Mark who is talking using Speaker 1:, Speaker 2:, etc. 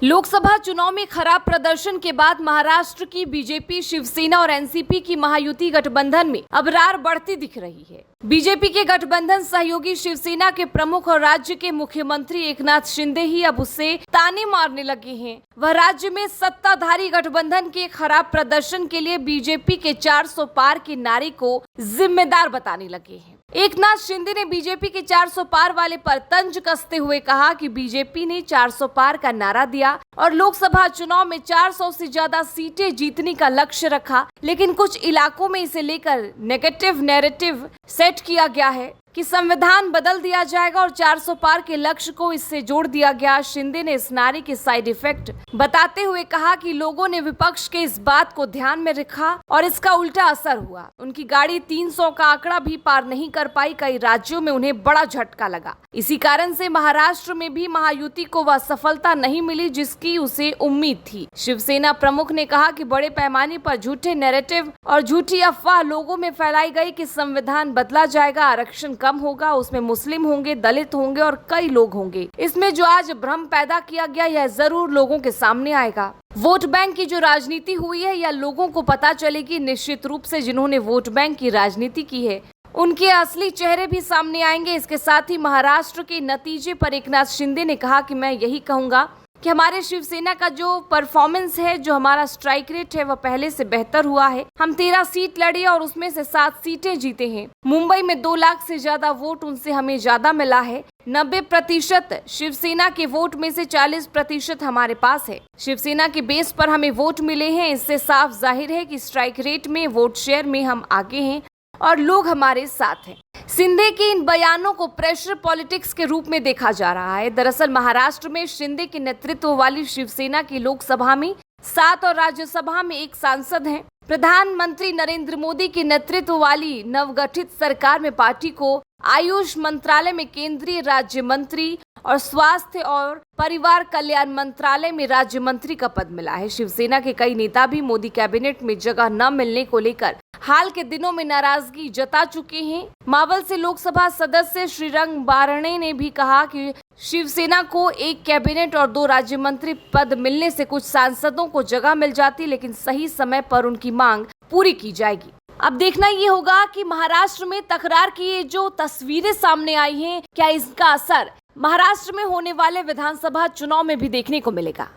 Speaker 1: लोकसभा चुनाव में खराब प्रदर्शन के बाद महाराष्ट्र की बीजेपी, शिवसेना और एनसीपी की महायुति गठबंधन में अब रार बढ़ती दिख रही है। बीजेपी के गठबंधन सहयोगी शिवसेना के प्रमुख और राज्य के मुख्यमंत्री एकनाथ शिंदे ही अब उससे ताने मारने लगे हैं। वह राज्य में सत्ताधारी गठबंधन के खराब प्रदर्शन के लिए बीजेपी के 400 पार के नारे को जिम्मेदार बताने लगे हैं। एकनाथ शिंदे ने बीजेपी के 400 पार वाले पर तंज कसते हुए कहा कि बीजेपी ने 400 पार का नारा दिया और लोकसभा चुनाव में 400 से ज्यादा सीटें जीतने का लक्ष्य रखा, लेकिन कुछ इलाकों में इसे लेकर नेगेटिव नैरेटिव सेट किया गया है कि संविधान बदल दिया जाएगा और 400 पार के लक्ष्य को इससे जोड़ दिया गया। शिंदे ने इस नारे के साइड इफेक्ट बताते हुए कहा कि लोगों ने विपक्ष के इस बात को ध्यान में रखा और इसका उल्टा असर हुआ। उनकी गाड़ी 300 का आंकड़ा भी पार नहीं कर पाई। कई राज्यों में उन्हें बड़ा झटका लगा। इसी कारण से महाराष्ट्र में भी महायुति को वह सफलता नहीं मिली जिसकी उसे उम्मीद थी। शिवसेना प्रमुख ने कहा कि बड़े पैमाने पर झूठे नैरेटिव और झूठी अफवाह लोगों में फैलाई गई कि संविधान बदला जाएगा, आरक्षण कम होगा, उसमें मुस्लिम होंगे, दलित होंगे और कई लोग होंगे। इसमें जो आज भ्रम पैदा किया गया यह जरूर लोगों के सामने आएगा। वोट बैंक की जो राजनीति हुई है यह लोगों को पता चलेगी। निश्चित रूप से जिन्होंने वोट बैंक की राजनीति की है उनके असली चेहरे भी सामने आएंगे। इसके साथ ही महाराष्ट्र के नतीजे पर एकनाथ शिंदे ने कहा कि मैं यही कहूंगा कि हमारे शिवसेना का जो परफॉर्मेंस है, जो हमारा स्ट्राइक रेट है वह पहले से बेहतर हुआ है। हम 13 सीट लड़े और उसमें से 7 सीटें जीते हैं। मुंबई में 2 लाख से ज्यादा वोट उनसे हमें ज्यादा मिला है। 90% शिवसेना के वोट में से 40% हमारे पास है। शिवसेना के बेस पर हमें वोट मिले हैं। इससे साफ जाहिर है कि स्ट्राइक रेट में, वोट शेयर में हम आगे हैं और लोग हमारे साथ हैं। शिंदे के इन बयानों को प्रेशर पॉलिटिक्स के रूप में देखा जा रहा है। दरअसल महाराष्ट्र में शिंदे के नेतृत्व वाली शिवसेना की लोकसभा में 7 और राज्यसभा में 1 सांसद हैं। प्रधानमंत्री नरेंद्र मोदी के नेतृत्व वाली नवगठित सरकार में पार्टी को आयुष मंत्रालय में केंद्रीय राज्य मंत्री और स्वास्थ्य और परिवार कल्याण मंत्रालय में राज्य मंत्री का पद मिला है। शिवसेना के कई नेता भी मोदी कैबिनेट में जगह न मिलने को लेकर हाल के दिनों में नाराजगी जता चुके हैं। मावल से लोकसभा सदस्य श्रीरंग बारणे ने भी कहा कि शिवसेना को 1 कैबिनेट और 2 राज्य मंत्री पद मिलने से कुछ सांसदों को जगह मिल जाती, लेकिन सही समय पर उनकी मांग पूरी की जाएगी। अब देखना ये होगा कि महाराष्ट्र में तकरार की जो तस्वीरें सामने आई हैं, क्या इसका असर महाराष्ट्र में होने वाले विधानसभा चुनाव में भी देखने को मिलेगा।